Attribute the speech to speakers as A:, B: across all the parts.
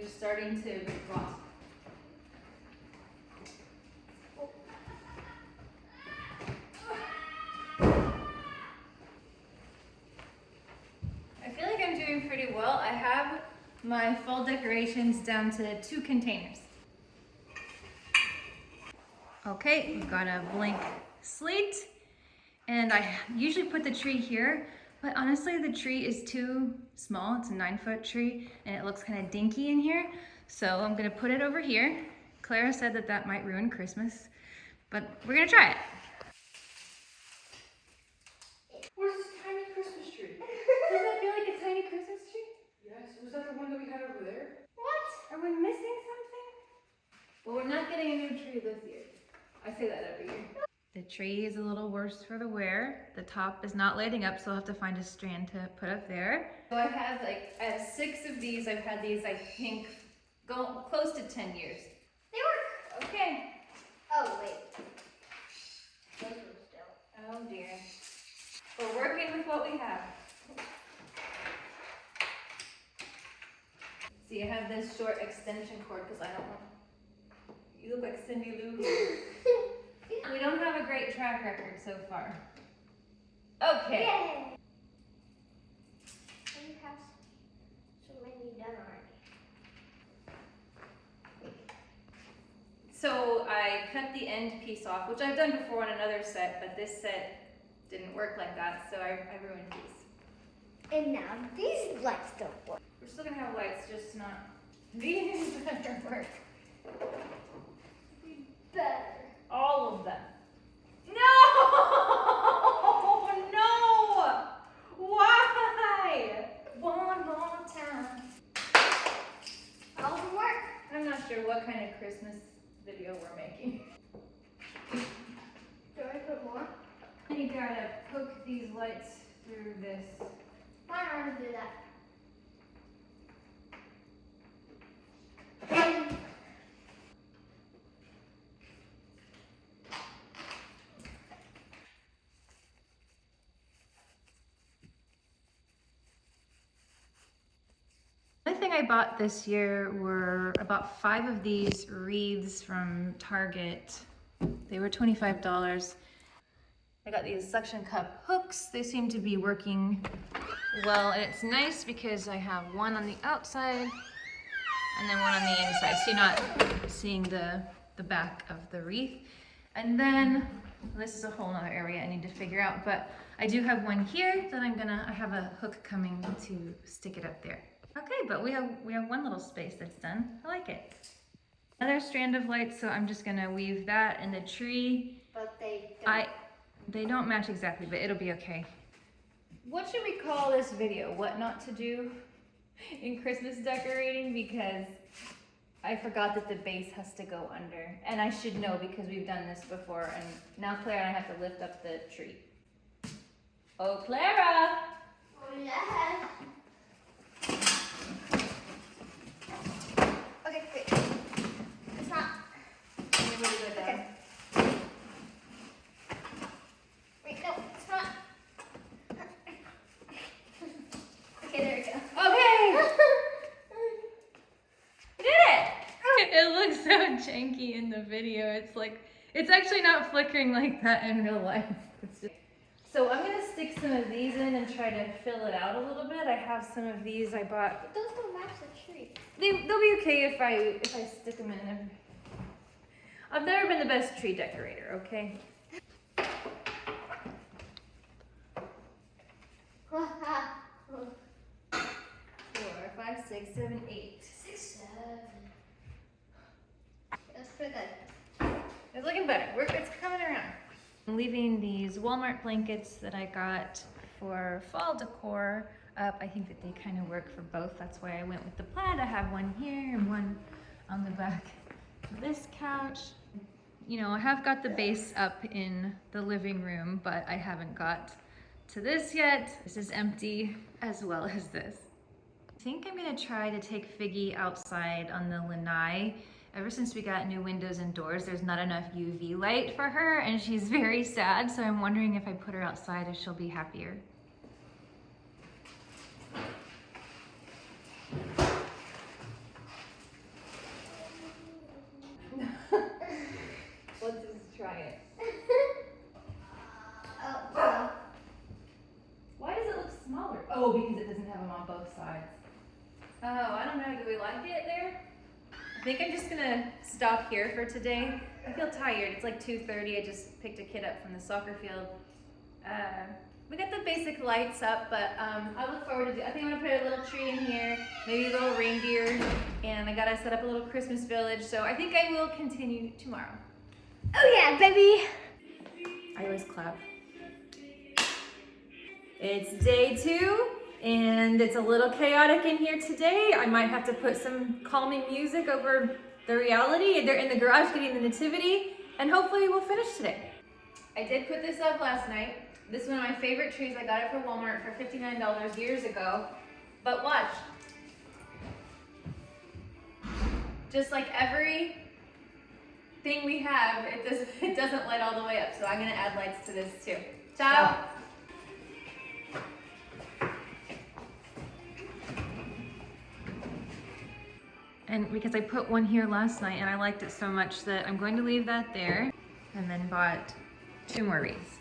A: They're starting to rot. I feel like I'm doing pretty well. I have my fall decorations down to 2 containers. Okay, we've got a blank slate, and I usually put the tree here, but honestly the tree is too small. It's a 9-foot tree and it looks kind of dinky in here, so I'm gonna put it over here. Clara said that that might ruin Christmas, but we're gonna try it.
B: Where's this tiny Christmas tree?
A: Doesn't that feel like a tiny Christmas tree?
B: Yes, was that the one that we had over there?
A: What? Are we missing something? Well, we're not getting a new tree this year. I say that every year. The tree is a little worse for the wear. The top is not lighting up, so I'll have to find a strand to put up there. So I have 6 of these. I've had these, I think, go close to 10 years.
C: They work.
A: Okay.
C: Oh, wait. Those were still.
A: Oh dear. We're working with what we have. See, I have this short extension cord because I don't want. You look like Cindy Lou here. We don't have a great track record so far. Okay.
C: Yay! We have so many done already.
A: So I cut the end piece off, which I've done before on another set, but this set didn't work like that, so I ruined these.
C: And now these lights don't work.
A: We're still gonna have lights, just not these better work.
C: Better.
A: All of them. No! No! Why? One more time.
C: All of them work.
A: I'm not sure what kind of Christmas video we're making.
C: Do I put more?
A: You gotta poke these lights through this.
C: Why don't I do that?
A: The only thing I bought this year were about 5 of these wreaths from Target. They were $25. I got these suction cup hooks. They seem to be working well, and it's nice because I have one on the outside and then one on the inside, so you're not seeing the back of the wreath. And then, this is a whole nother area I need to figure out, but I do have one here that I have a hook coming to stick it up there. Okay, but we have one little space that's done. I like it. Another strand of lights, so I'm just gonna weave that in the tree.
C: But they don't.
A: They don't match exactly, but it'll be okay. What should we call this video? What not to do in Christmas decorating? Because I forgot that the base has to go under. And I should know because we've done this before, and now Clara and I have to lift up the tree. Oh, Clara!
C: Oh, yeah. Okay, wait. It's not.
A: Everybody go down.
C: Okay. Wait, no, it's not. Okay, there we go.
A: Okay! We did it! It looks so janky in the video. It's actually not flickering like that in real life. So I'm gonna stick some of these in and try to fill it out a little bit. I have some of these I bought.
C: But those don't match the tree.
A: They'll be okay if I stick them in. I've never been the best tree decorator, okay? 4, 5, 6, 7, 8.
C: 6, 7. That's pretty good.
A: It's looking better. It's coming around. I'm leaving these Walmart blankets that I got for fall decor up. I think that they kind of work for both. That's why I went with the plaid. I have one here and one on the back of this couch. You know, I have got the base up in the living room, but I haven't got to this yet. This is empty as well as this. I think I'm gonna try to take Figgy outside on the lanai. Ever since we got new windows and doors, there's not enough UV light for her, and she's very sad, so I'm wondering if I put her outside if she'll be happier. try it.
C: Oh,
A: Why does it look smaller? Oh, because it doesn't have them on both sides. Oh, I don't know. Do we like it there? I think I'm just gonna stop here for today. I feel tired. It's like 2:30. I just picked a kid up from the soccer field. We got the basic lights up, but I look forward to I think I'm gonna put a little tree in here, maybe a little reindeer, and I gotta set up a little Christmas village. So I think I will continue tomorrow.
C: oh yeah, baby.
A: I always clap. It's day 2, and it's a little chaotic in here today. I might have to put some calming music over the reality. They're in the garage getting the nativity, and hopefully we'll finish today. I did put this up last night. This is one of my favorite trees. I got it for Walmart for $59 years ago. But watch. Just like every thing we have, it doesn't light all the way up. So I'm gonna add lights to this too. Ciao. And because I put one here last night and I liked it so much that I'm going to leave that there, and then bought 2 more wreaths.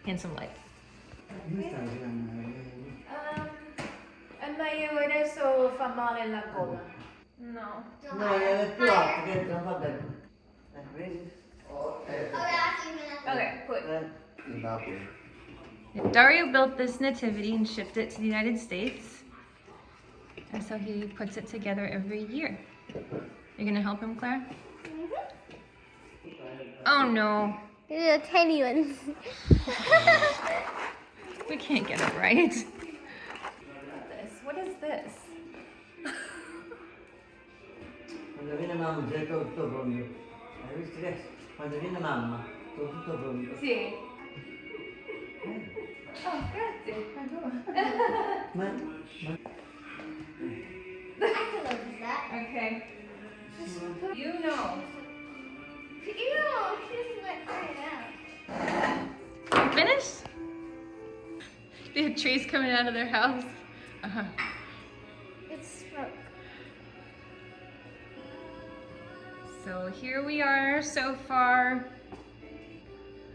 A: And some lights. È meglio adesso fa male la coda. No.
D: No, è più alto che non va bene. Vedi?
C: Oh, that's even
A: Okay, put.
D: Napoli.
A: Dario built this nativity and shipped it to the United States. And so he puts it together every year. You're gonna help him, Claire? Oh no.
C: These are tiny ones.
A: We can't get it right. What is this?
D: Quando viene mamma c'è tutto pronto. Hai visto che? Quando viene mamma, tutto pronto.
A: Sì. Oh, grazie.
D: Ma
C: I can live with that.
A: Okay. You know.
C: Ew, she's like crying out.
A: You finished? They have trees coming out of their house. Uh-huh.
C: It's smoke.
A: So here we are so far.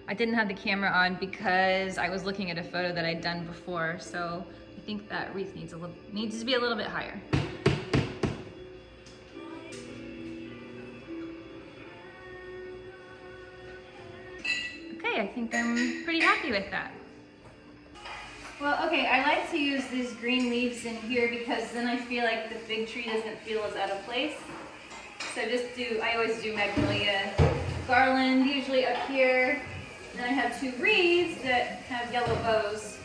A: I didn't have the camera on because I was looking at a photo that I'd done before, so I think that wreath needs to be a little bit higher. Okay, I think I'm pretty happy with that. Well, okay, I like to use these green leaves in here because then I feel like the big tree doesn't feel as out of place. So I always do magnolia garland, usually up here. Then I have 2 wreaths that have yellow bows.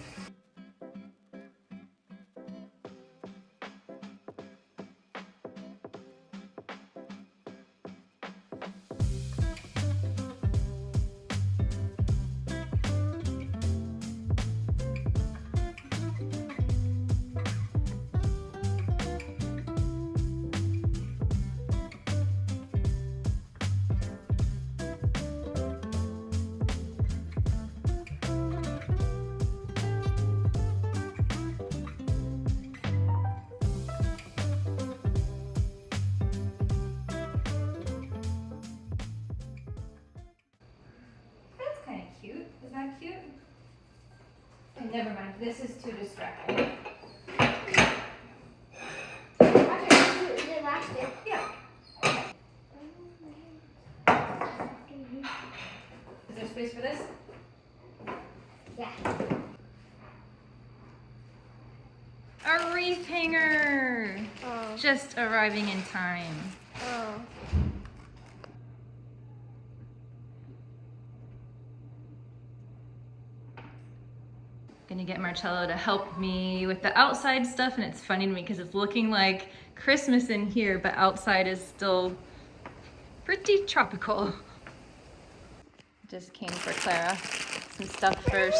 A: Is that cute? Okay, never mind. This is too distracting.
C: Is it elastic?
A: Yeah. Is there space for this?
C: Yeah.
A: A wreath hanger!
C: Oh.
A: Just arriving in time.
C: Oh.
A: Gonna get Marcello to help me with the outside stuff, and it's funny to me because it's looking like Christmas in here, but outside is still pretty tropical. Just came for Clara some stuff for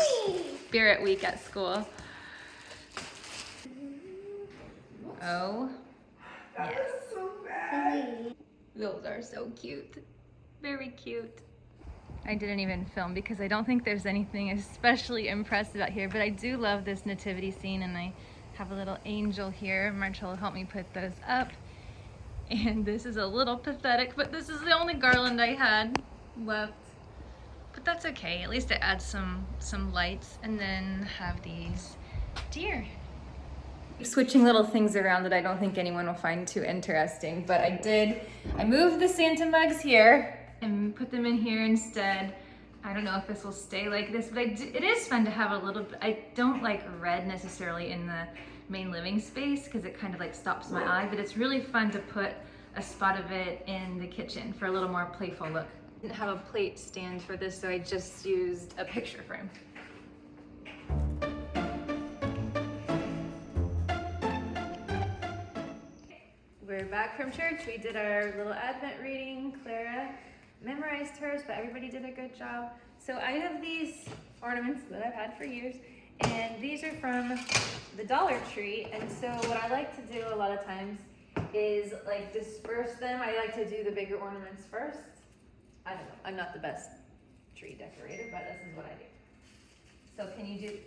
A: Spirit Week at school. Oh, yes. Those are so cute. Very cute. I didn't even film because I don't think there's anything especially impressive out here, but I do love this nativity scene, and I have a little angel here. Marcello helped me put those up. And this is a little pathetic, but this is the only garland I had left. But that's okay, at least it adds some lights. And then have these deer. Switching little things around that I don't think anyone will find too interesting, but I moved the Santa mugs here and put them in here instead. I don't know if this will stay like this, but it is fun to have a little bit. I don't like red necessarily in the main living space because it kind of like stops my eye, but it's really fun to put a spot of it in the kitchen for a little more playful look. I didn't have a plate stand for this, so I just used a picture frame. We're back from church. We did our little Advent reading. Clara memorized hers, but everybody did a good job. So I have these ornaments that I've had for years, and these are from the Dollar Tree. And so what I like to do a lot of times is like disperse them. I like to do the bigger ornaments first. I don't know, I'm not the best tree decorator, but this is what I do. So can you do